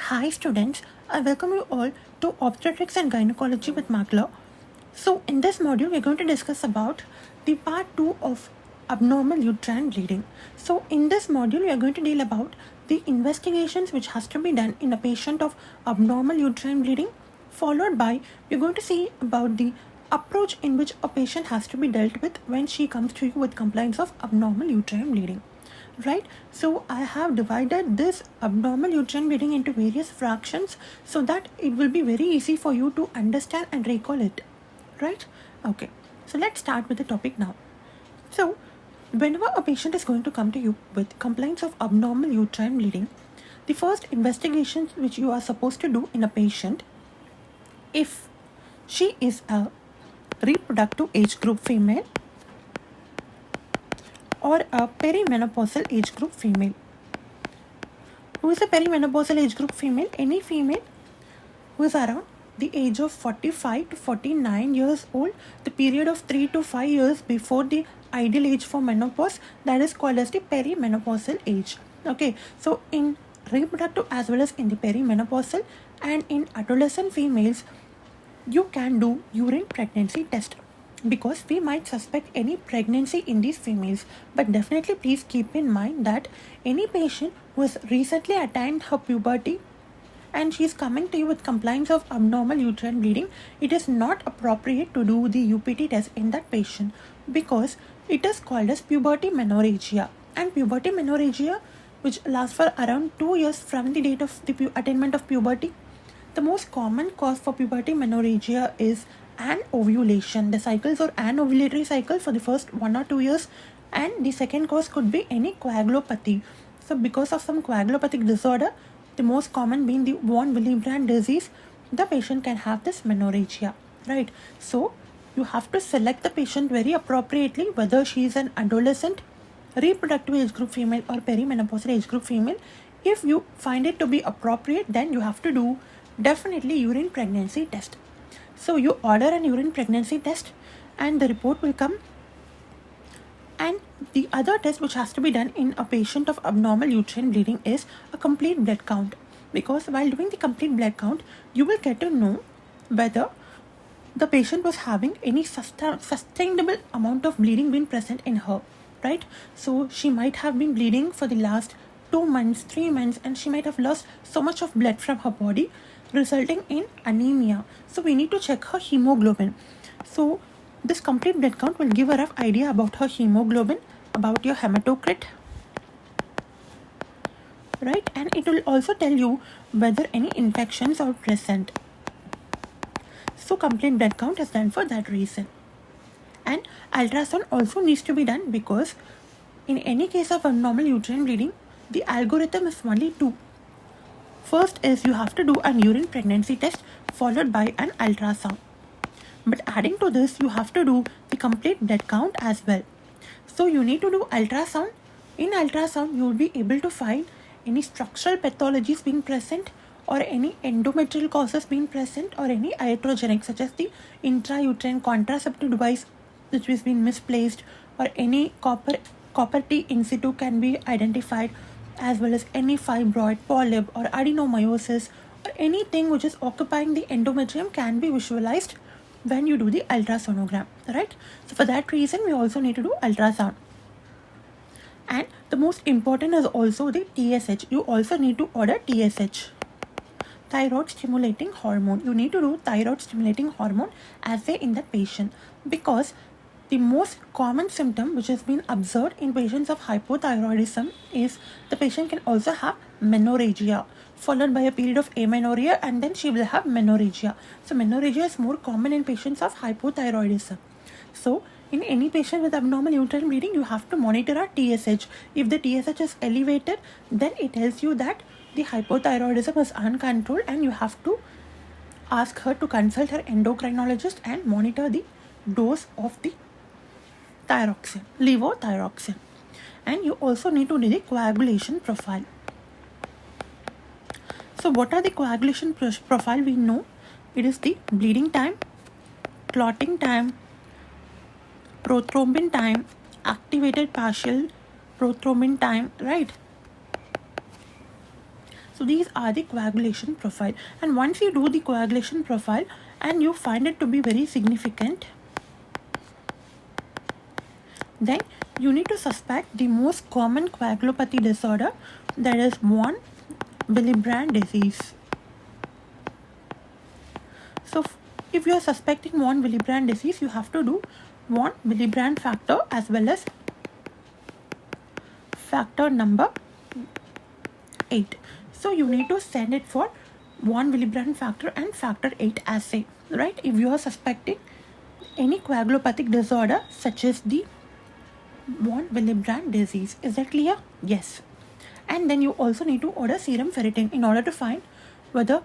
Hi students, I welcome you all to Obstetrics and Gynecology with Mackler. So in this module, we're going to discuss about the part 2 of abnormal uterine bleeding. So in this module, we are going to deal about the investigations which has to be done in a patient of abnormal uterine bleeding, followed by we're going to see about the approach in which a patient has to be dealt with when she comes to you with complaints of abnormal uterine bleeding. Right, so I have divided this abnormal uterine bleeding into various fractions so that it will be very easy for you to understand and recall it. Right, okay, so let's start with the topic now. So whenever a patient is going to come to you with complaints of abnormal uterine bleeding, the first investigation which you are supposed to do in a patient, if she is a reproductive age group female or a perimenopausal age group female. Who is a perimenopausal age group female? Any female who is around the age of 45 to 49 years old, the period of 3 to 5 years before the ideal age for menopause, that is called as the perimenopausal age. Okay, so in reproductive as well as in the perimenopausal and in adolescent females, you can do urine pregnancy test because we might suspect any pregnancy in these females. But definitely please keep in mind that any patient who has recently attained her puberty and she is coming to you with complaints of abnormal uterine bleeding, it is not appropriate to do the UPT test in that patient because it is called as puberty menorrhagia. And puberty menorrhagia, which lasts for around 2 years from the date of the attainment of puberty. The most common cause for puberty menorrhagia is anovulation. The cycles are anovulatory cycle for the first 1 or 2 years, and the second cause could be any coagulopathy. So because of some coagulopathic disorder, the most common being the von Willebrand disease, the patient can have this menorrhagia, right? So you have to select the patient very appropriately, whether she is an adolescent, reproductive age group female or perimenopausal age group female. If you find it to be appropriate, then you have to do definitely urine pregnancy test. So you order an urine pregnancy test and the report will come. And the other test which has to be done in a patient of abnormal uterine bleeding is a complete blood count, because while doing the complete blood count, you will get to know whether the patient was having any sustainable amount of bleeding being present in her, right? So she might have been bleeding for the last 2 months, 3 months, and she might have lost so much of blood from her body, resulting in anemia. So we need to check her hemoglobin. So this complete blood count will give a rough idea about her hemoglobin, about your hematocrit, right? And it will also tell you whether any infections are present. So complete blood count is done for that reason. And ultrasound also needs to be done because in any case of abnormal uterine bleeding, the algorithm is only two. First is you have to do an urine pregnancy test followed by an ultrasound. But adding to this, you have to do the complete blood count as well. So you need to do ultrasound. In ultrasound, you will be able to find any structural pathologies being present or any endometrial causes being present or any iatrogenic such as the intrauterine contraceptive device which has been misplaced, or any copper T in situ can be identified, as well as any fibroid, polyp or adenomyosis or anything which is occupying the endometrium can be visualized when you do the ultrasonogram, right? So for that reason, we also need to do ultrasound. And the most important is also the TSH. You also need to order TSH, thyroid stimulating hormone. You need to do thyroid stimulating hormone assay in that patient, because the most common symptom which has been observed in patients of hypothyroidism is the patient can also have menorrhagia, followed by a period of amenorrhea, and then she will have menorrhagia. So menorrhagia is more common in patients of hypothyroidism. So in any patient with abnormal uterine bleeding, you have to monitor a TSH. If the TSH is elevated, then it tells you that the hypothyroidism is uncontrolled, and you have to ask her to consult her endocrinologist and monitor the dose of the thyroxine, levothyroxine. And you also need to do the coagulation profile. So what are the coagulation profile? We know it is the bleeding time, clotting time, prothrombin time, activated partial prothrombin time, right? So these are the coagulation profile. And once you do the coagulation profile and you find it to be very significant, then you need to suspect the most common coagulopathy disorder, that is von Willebrand disease. So if you are suspecting von Willebrand disease, you have to do von Willebrand factor as well as factor number 8. So you need to send it for von Willebrand factor and factor 8 assay, right? If you are suspecting any coagulopathic disorder such as the von Willebrand disease. Is that clear? Yes. And then you also need to order serum ferritin in order to find whether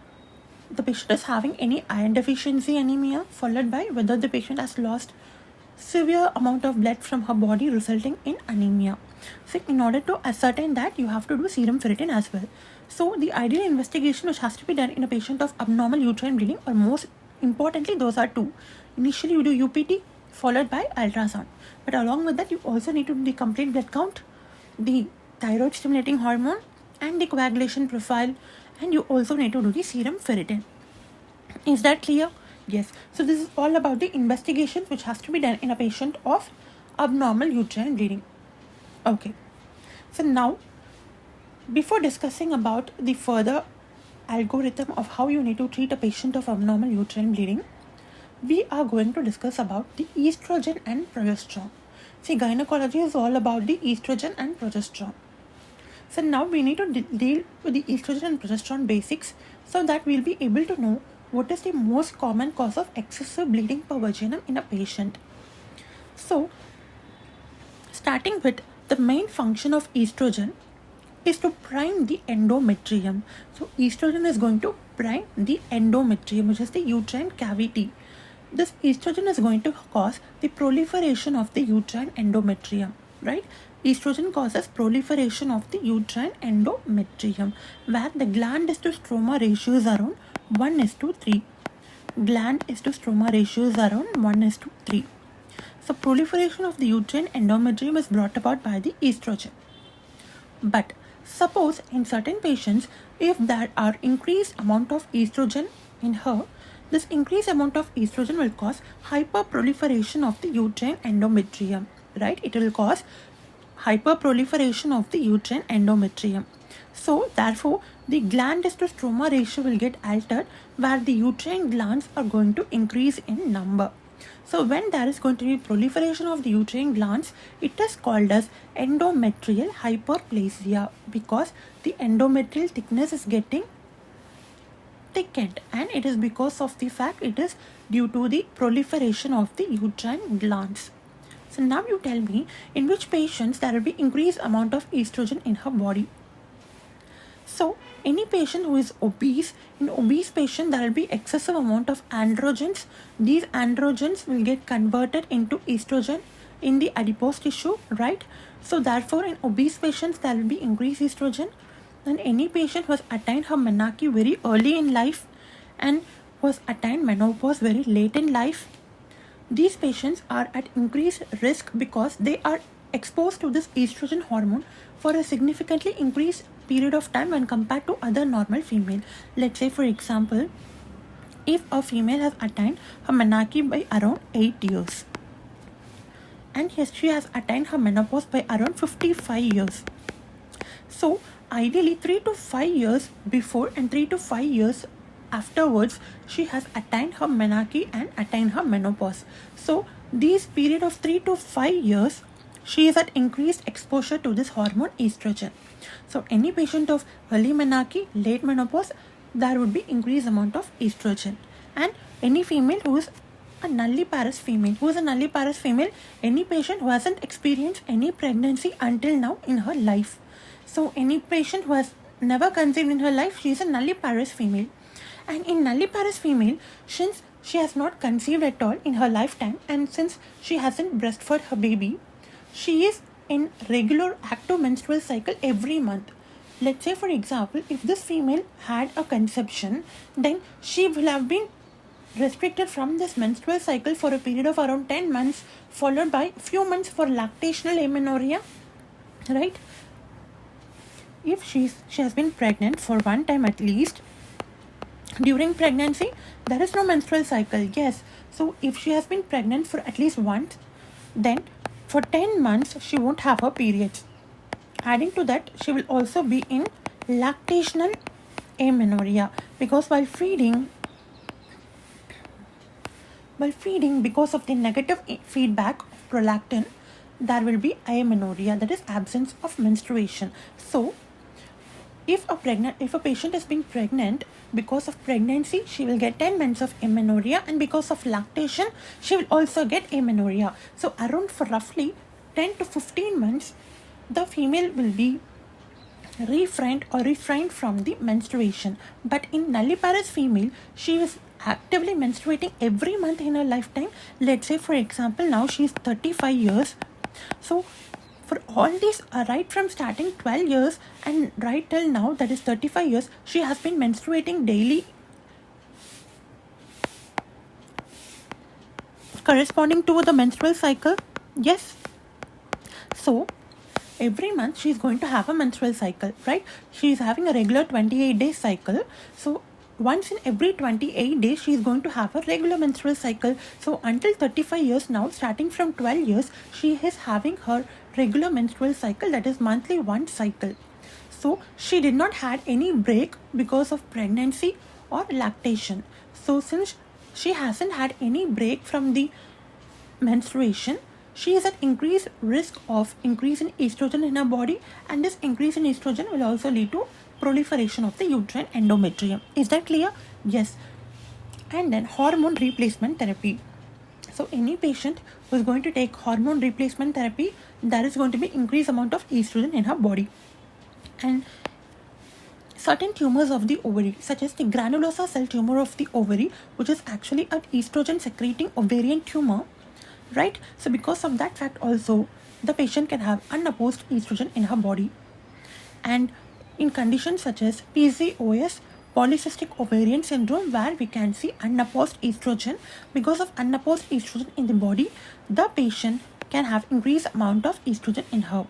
the patient is having any iron deficiency anemia, followed by whether the patient has lost severe amount of blood from her body resulting in anemia. So in order to ascertain that, you have to do serum ferritin as well. So the ideal investigation which has to be done in a patient of abnormal uterine bleeding, or most importantly, those are two. Initially you do UPT followed by ultrasound. But along with that, you also need to do the complete blood count, the thyroid stimulating hormone, and the coagulation profile, and you also need to do the serum ferritin. Is that clear? Yes. So this is all about the investigations which has to be done in a patient of abnormal uterine bleeding. Okay. So now, before discussing about the further algorithm of how you need to treat a patient of abnormal uterine bleeding, we are going to discuss about the estrogen and progesterone. See, gynecology is all about the estrogen and progesterone. So now we need to deal with the estrogen and progesterone basics so that we'll be able to know what is the most common cause of excessive bleeding per vaginum in a patient. So, starting with the main function of estrogen is to prime the endometrium. So estrogen is going to prime the endometrium, which is the uterine cavity. This estrogen is going to cause the proliferation of the uterine endometrium, right? Estrogen causes proliferation of the uterine endometrium, where the gland is to stroma ratio is around 1:3. Gland is to stroma ratio is around 1:3. So proliferation of the uterine endometrium is brought about by the estrogen. But suppose in certain patients, if there are increased amount of estrogen in her, this increased amount of estrogen will cause hyperproliferation of the uterine endometrium, right? It will cause hyperproliferation of the uterine endometrium. So therefore, the gland is to stroma ratio will get altered, where the uterine glands are going to increase in number. So when there is going to be proliferation of the uterine glands, it is called as endometrial hyperplasia, because the endometrial thickness is getting thickened, and it is because of the fact it is due to the proliferation of the uterine glands. So now you tell me, in which patients there will be increased amount of estrogen in her body. So any patient who is obese, in obese patient there will be excessive amount of androgens. These androgens will get converted into estrogen in the adipose tissue, right? So therefore in obese patients there will be increased estrogen. And any patient who has attained her menarche very early in life and was attained menopause very late in life, these patients are at increased risk because they are exposed to this estrogen hormone for a significantly increased period of time when compared to other normal female. Let's say, for example, if a female has attained her menarche by around 8 years and she has attained her menopause by around 55 years. So ideally 3 to 5 years before and 3 to 5 years afterwards, she has attained her menarche and attained her menopause. So these period of 3 to 5 years, she is at increased exposure to this hormone estrogen. So any patient of early menarche, late menopause, there would be increased amount of estrogen. And any female who is a nulliparous female, any patient who hasn't experienced any pregnancy until now in her life. So any patient who has never conceived in her life, she is a nulliparous female. And in nulliparous female, since she has not conceived at all in her lifetime, and since she hasn't breastfed her baby, she is in regular active menstrual cycle every month. Let's say, for example, if this female had a conception, then she will have been restricted from this menstrual cycle for a period of around 10 months, followed by few months for lactational amenorrhea, right? if she has been pregnant for one time at least, during pregnancy there is no menstrual cycle. Yes, so if she has been pregnant for at least once, then for 10 months she won't have her periods. Adding to that, she will also be in lactational amenorrhea, because while feeding, because of the negative feedback of prolactin, there will be amenorrhea, that is absence of menstruation. So if a patient is being pregnant, because of pregnancy she will get 10 months of amenorrhea, and because of lactation she will also get amenorrhea. So around for roughly 10 to 15 months the female will be refrained from the menstruation. But in nulliparous female, she is actively menstruating every month in her lifetime. Let's say for example now she is 35 years. So for all these, right from starting 12 years and right till now, that is 35 years, she has been menstruating daily, corresponding to the menstrual cycle. Yes. So every month she is going to have a menstrual cycle, right? She is having a regular 28-day cycle. So once in every 28 days she is going to have a regular menstrual cycle. So until 35 years now, starting from 12 years, she is having her regular menstrual cycle, that is monthly one cycle. So she did not had any break because of pregnancy or lactation. So since she hasn't had any break from the menstruation, she is at increased risk of increase in estrogen in her body, and this increase in estrogen will also lead to proliferation of the uterine endometrium. Is that clear? Yes. And then hormone replacement therapy. So any patient who is going to take hormone replacement therapy, there is going to be increased amount of estrogen in her body. And certain tumors of the ovary, such as the granulosa cell tumor of the ovary, which is actually an estrogen secreting ovarian tumor, right? So because of that fact also, the patient can have unopposed estrogen in her body. And in conditions such as PCOS, polycystic ovarian syndrome, where we can see unopposed estrogen, because of unopposed estrogen in the body, the patient can have increased amount of estrogen in her.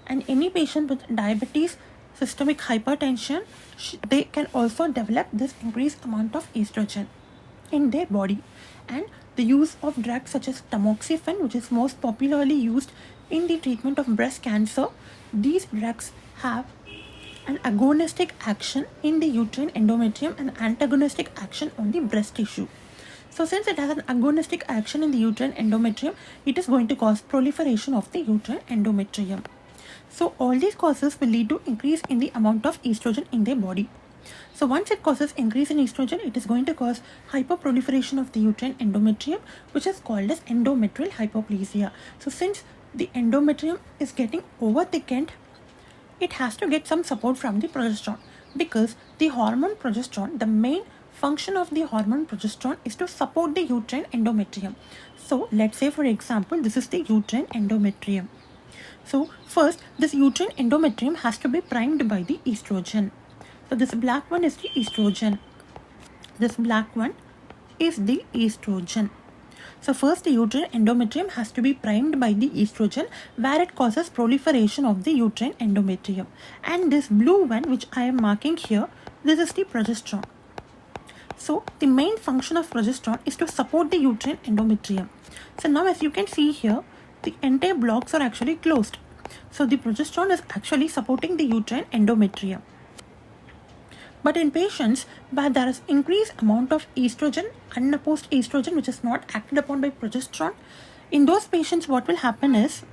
And any patient with diabetes, systemic hypertension, they can also develop this increased amount of estrogen in their body. And the use of drugs such as tamoxifen, which is most popularly used in the treatment of breast cancer, these drugs have an agonistic action in the uterine endometrium and antagonistic action on the breast tissue. So since it has an agonistic action in the uterine endometrium, it is going to cause proliferation of the uterine endometrium. So all these causes will lead to increase in the amount of estrogen in their body. So once it causes increase in estrogen, it is going to cause hyperproliferation of the uterine endometrium, which is called as endometrial hyperplasia. So since the endometrium is getting over thickened, it has to get some support from the progesterone, because the hormone progesterone, the main function of the hormone progesterone is to support the uterine endometrium. So let's say for example, this is the uterine endometrium. So first, this uterine endometrium has to be primed by the estrogen. So this black one is the estrogen. This black one is the estrogen. So first, the uterine endometrium has to be primed by the estrogen, where it causes proliferation of the uterine endometrium. And this blue one, which I am marking here, this is the progesterone. So the main function of progesterone is to support the uterine endometrium. So now as you can see here, the entire blocks are actually closed. So the progesterone is actually supporting the uterine endometrium. But in patients where there is increased amount of estrogen, unopposed estrogen, which is not acted upon by progesterone, in those patients what will happen is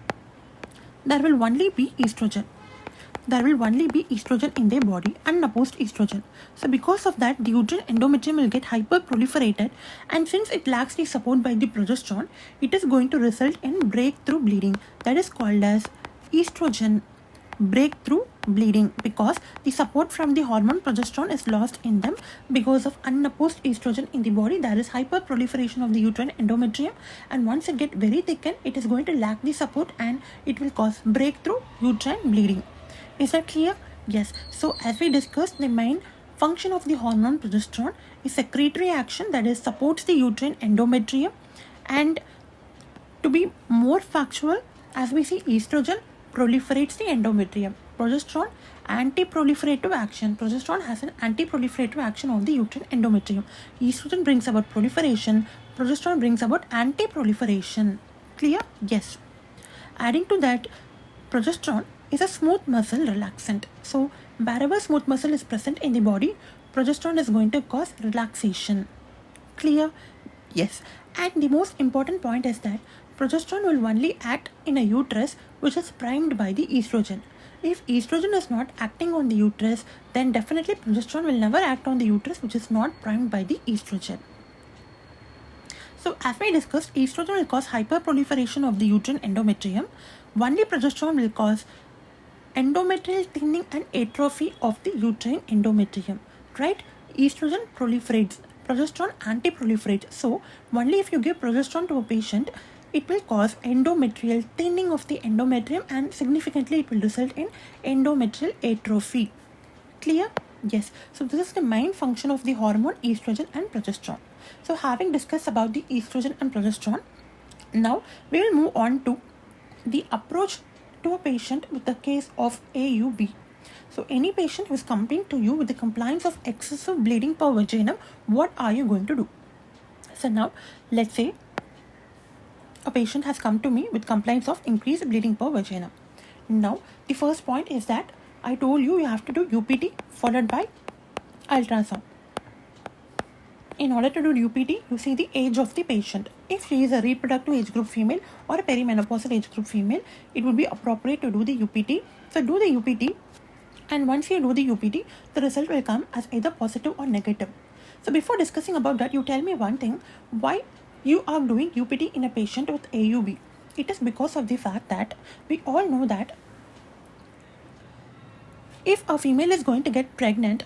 there will only be estrogen. There will only be estrogen in their body, unopposed estrogen. So because of that, the uterine endometrium will get hyperproliferated, and since it lacks the support by the progesterone, it is going to result in breakthrough bleeding. That is called as estrogen breakthrough bleeding, because the support from the hormone progesterone is lost in them. Because of unopposed estrogen in the body, there is hyperproliferation of the uterine endometrium, and once it gets very thickened, it is going to lack the support and it will cause breakthrough uterine bleeding. Is that clear? Yes. So as we discussed, the main function of the hormone progesterone is secretory action, that is supports the uterine endometrium. And to be more factual, as we see, estrogen proliferates the endometrium, progesterone anti-proliferative action. Progesterone has an anti-proliferative action on the uterine endometrium. Estrogen brings about proliferation. Progesterone brings about anti-proliferation. Clear? Yes. Adding to that, progesterone is a smooth muscle relaxant. So wherever smooth muscle is present in the body, progesterone is going to cause relaxation. Clear? Yes. And the most important point is that progesterone will only act in a uterus which is primed by the estrogen. If estrogen is not acting on the uterus, then definitely progesterone will never act on the uterus which is not primed by the estrogen. So as we discussed, estrogen will cause hyperproliferation of the uterine endometrium. Only progesterone will cause endometrial thinning and atrophy of the uterine endometrium. Right? Estrogen proliferates. Progesterone anti-proliferates. So only if you give progesterone to a patient, it will cause endometrial thinning of the endometrium, and significantly it will result in endometrial atrophy. Clear? Yes. So this is the main function of the hormone estrogen and progesterone. So having discussed about the estrogen and progesterone, now we will move on to the approach to a patient with the case of AUB. So any patient who is coming to you with the complaints of excessive bleeding per vaginum, what are you going to do? So now let's say a patient has come to me with complaints of increased bleeding per vaginum. Now the first point is that I told you have to do UPT followed by ultrasound. In order to do UPT, you see the age of the patient. If she is a reproductive age group female or a perimenopausal age group female, it would be appropriate to do the UPT. So do the UPT, and once you do the UPT, the result will come as either positive or negative. So before discussing about that, you tell me one thing, why you are doing UPT in a patient with AUB? It is because of the fact that we all know that if a female is going to get pregnant,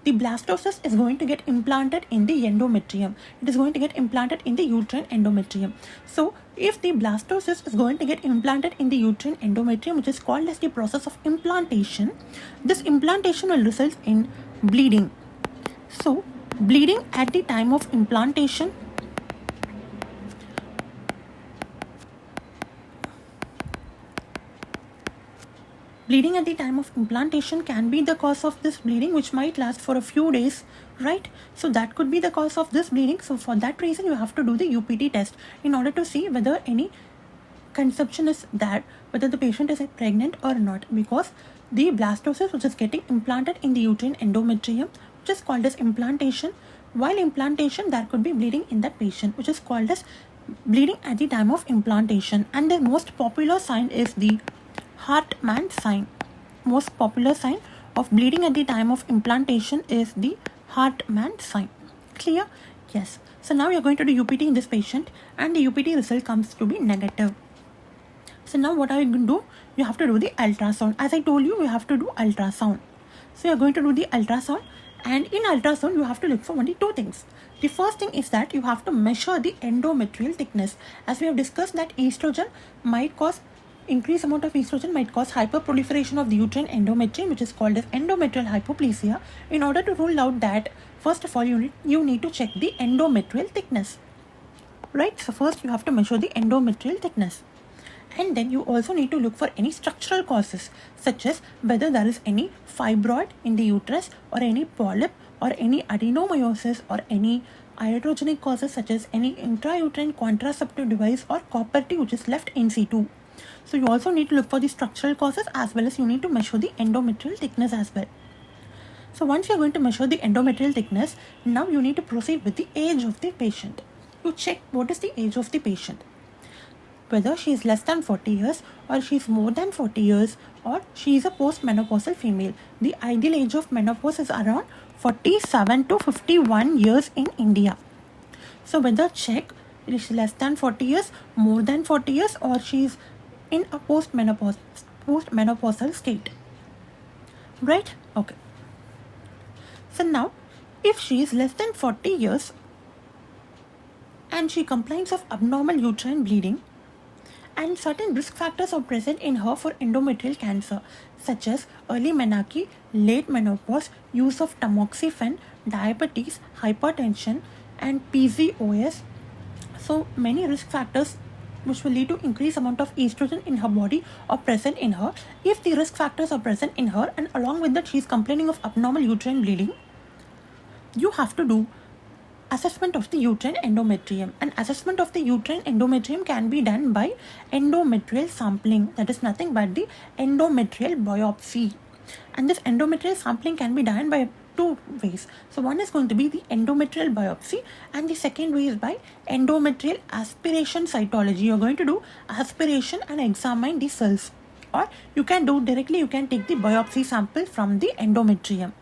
the blastocyst is going to get implanted in the endometrium. It is going to get implanted in the uterine endometrium. So if the blastocyst is going to get implanted in the uterine endometrium, which is called as the process of implantation, this implantation will result in bleeding. So bleeding at the time of implantation can be the cause of this bleeding, which might last for a few days, right? So that could be the cause of this bleeding. So for that reason, you have to do the UPT test in order to see whether any conception is there, whether the patient is pregnant or not, because the blastocyst which is getting implanted in the uterine endometrium, which is called as implantation, while implantation there could be bleeding in that patient, which is called as bleeding at the time of implantation. And the most popular sign is the Hartmann sign. Most popular sign of bleeding at the time of implantation is the Hartmann sign. Clear? Yes. So now you're going to do UPT in this patient, and the UPT result comes to be negative. So now what are you going to do? You have to do the ultrasound. As I told you, you have to do ultrasound. So you're going to do the ultrasound, and in ultrasound you have to look for only two things. The first thing is that you have to measure the endometrial thickness. As we have discussed that increased amount of estrogen might cause hyperproliferation of the uterine endometrium, which is called as endometrial hypoplasia. In order to rule out that, first of all, you need to check the endometrial thickness, right? So first you have to measure the endometrial thickness, and then you also need to look for any structural causes, such as whether there is any fibroid in the uterus, or any polyp, or any adenomyosis, or any iatrogenic causes such as any intrauterine contraceptive device or copper T which is left in situ. So you also need to look for the structural causes, as well as you need to measure the endometrial thickness as well. So once you are going to measure the endometrial thickness, now you need to proceed with the age of the patient. You check what is the age of the patient, whether she is less than 40 years or she is more than 40 years, or she is a postmenopausal female. The ideal age of menopause is around 47 to 51 years in India. So whether check is she less than 40 years, more than 40 years, or she is in a postmenopausal state, right? Okay. So now, if she is less than 40 years and she complains of abnormal uterine bleeding, and certain risk factors are present in her for endometrial cancer, such as early menarche, late menopause, use of tamoxifen, diabetes, hypertension, and PCOS. So many risk factors which will lead to increased amount of estrogen in her body or present in her. If the risk factors are present in her and along with that she is complaining of abnormal uterine bleeding, you have to do assessment of the uterine endometrium. And assessment of the uterine endometrium can be done by endometrial sampling. That is nothing but the endometrial biopsy. And this endometrial sampling can be done by two ways. So one is going to be the endometrial biopsy and the second way is by endometrial aspiration cytology. You're going to do aspiration and examine the cells, or you can do directly, you can take the biopsy sample from the endometrium,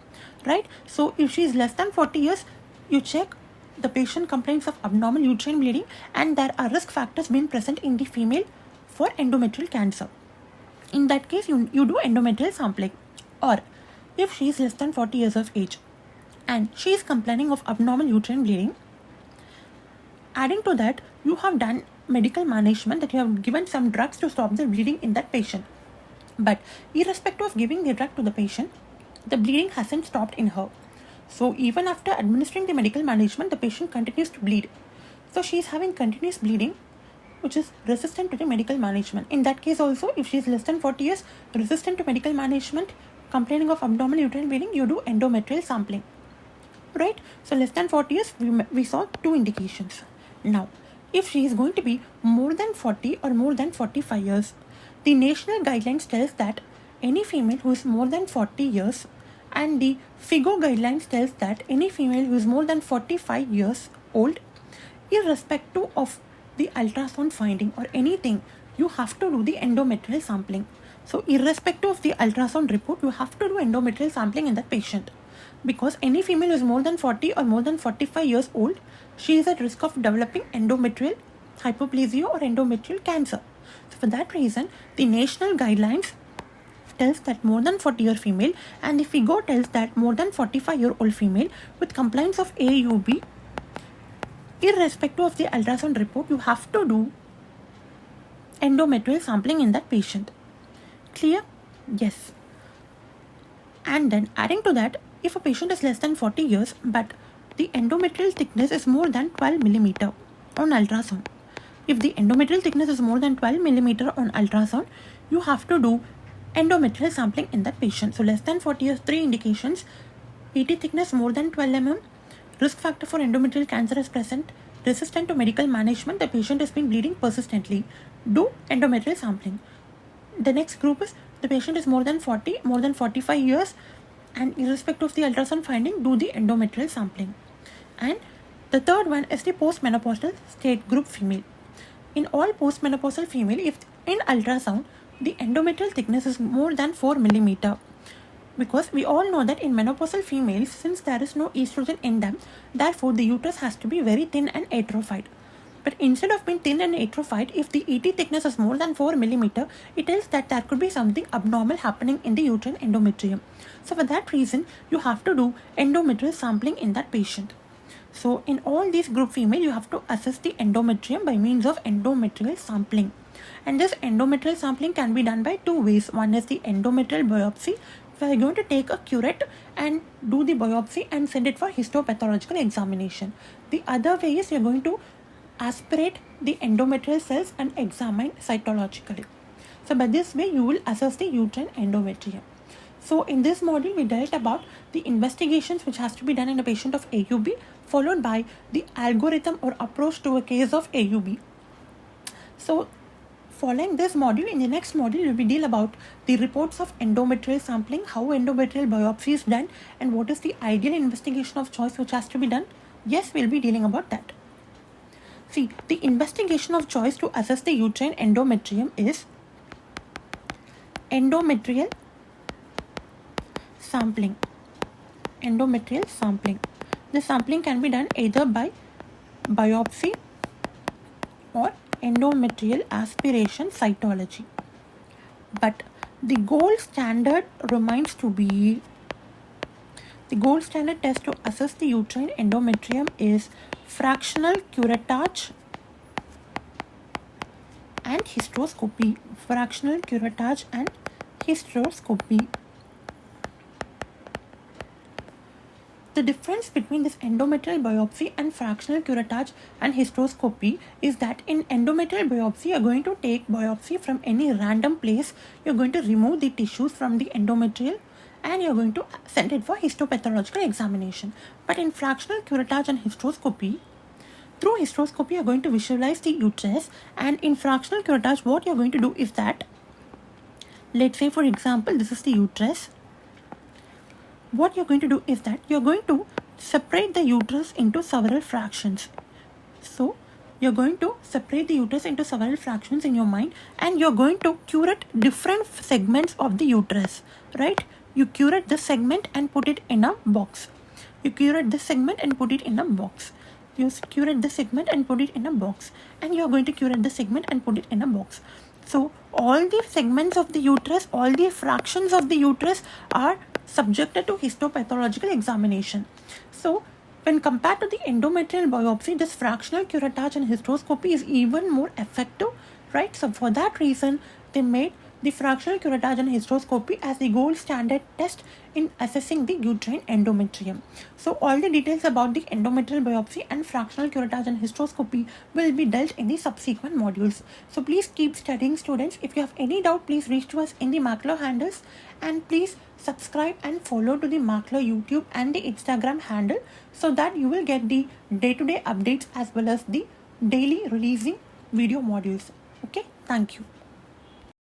right? So if she is less than 40 years, you check the patient complains of abnormal uterine bleeding and there are risk factors being present in the female for endometrial cancer. In that case, you do endometrial sampling. Or if she is less than 40 years of age and she is complaining of abnormal uterine bleeding, adding to that, you have done medical management, that you have given some drugs to stop the bleeding in that patient. But irrespective of giving the drug to the patient, the bleeding hasn't stopped in her. So even after administering the medical management, the patient continues to bleed. So she is having continuous bleeding, which is resistant to the medical management. In that case also, if she is less than 40 years, resistant to medical management, complaining of abdominal uterine bleeding, you do endometrial sampling, right? So less than 40 years, we saw two indications. Now, if she is going to be more than 40 or more than 45 years, the national guidelines tells that any female who is more than 40 years, and the FIGO guidelines tells that any female who is more than 45 years old, irrespective of the ultrasound finding or anything, you have to do the endometrial sampling. So irrespective of the ultrasound report, you have to do endometrial sampling in that patient, because any female who is more than 40 or more than 45 years old, she is at risk of developing endometrial hypoplasia or endometrial cancer. So for that reason, the national guidelines tells that more than 40-year female and the FIGO tells that more than 45-year-old female with compliance of AUB, irrespective of the ultrasound report, you have to do endometrial sampling in that patient. Clear? Yes. And then adding to that, if a patient is less than 40 years but the endometrial thickness is more than 12 millimeter on ultrasound, if the endometrial thickness is more than 12 millimeter on ultrasound, you have to do endometrial sampling in that patient. So less than 40 years, 3 indications: ET thickness more than 12 mm, risk factor for endometrial cancer is present, resistant to medical management, the patient has been bleeding persistently, do endometrial sampling. The next group is the patient is more than 40, more than 45 years, and irrespective of the ultrasound finding, do the endometrial sampling. And the third one is the postmenopausal state group female. In all postmenopausal female, if in ultrasound the endometrial thickness is more than 4 millimeter, because we all know that in menopausal females, since there is no estrogen in them, therefore the uterus has to be very thin and atrophied. But instead of being thin and atrophied, if the ET thickness is more than 4 millimeter, it tells that there could be something abnormal happening in the uterine endometrium. So for that reason, you have to do endometrial sampling in that patient. So in all these group female, you have to assess the endometrium by means of endometrial sampling. And this endometrial sampling can be done by two ways. One is the endometrial biopsy. We are going to take a curette and do the biopsy and send it for histopathological examination. The other way is you are going to aspirate the endometrial cells and examine cytologically. So by this way, you will assess the uterine endometrium. So in this module, we dealt about the investigations which has to be done in a patient of AUB, followed by the algorithm or approach to a case of AUB. So following this module, in the next module, we will deal about the reports of endometrial sampling, how endometrial biopsy is done, and what is the ideal investigation of choice which has to be done. Yes, we'll be dealing about that. See, the investigation of choice to assess the uterine endometrium is endometrial sampling. Endometrial sampling. The sampling can be done either by biopsy or endometrial aspiration cytology. But the gold standard remains to be, the gold standard test to assess the uterine endometrium is fractional curettage and hysteroscopy. Fractional curettage and hysteroscopy. The difference between this endometrial biopsy and fractional curettage and hysteroscopy is that in endometrial biopsy, you're going to take biopsy from any random place. You're going to remove the tissues from the endometrial and you're going to send it for histopathological examination. But in fractional curettage and hysteroscopy, through hysteroscopy, you're going to visualize the uterus, and in fractional curettage, what you're going to do is that, let's say for example, this is the uterus. What you're going to do is that you're going to separate the uterus into several fractions. So you're going to separate the uterus into several fractions in your mind, and you're going to curate different segments of the uterus, right? You curate this segment and put it in a box. You curate this segment and put it in a box. You curate this segment and put it in a box, and you're going to curate this segment and put it in a box. So all the segments of the uterus, all the fractions of the uterus are subjected to histopathological examination. So when compared to the endometrial biopsy, this fractional curettage and hysteroscopy is even more effective, right? So for that reason, they made the fractional curettage and hysteroscopy as the gold standard test in assessing the uterine endometrium. So all the details about the endometrial biopsy and fractional curettage and hysteroscopy will be dealt in the subsequent modules. So please keep studying, students. If you have any doubt, please reach to us in the Mackler handles, and please subscribe and follow to the Mackler YouTube and the Instagram handle so that you will get the day-to-day updates as well as the daily releasing video modules. Okay, thank you.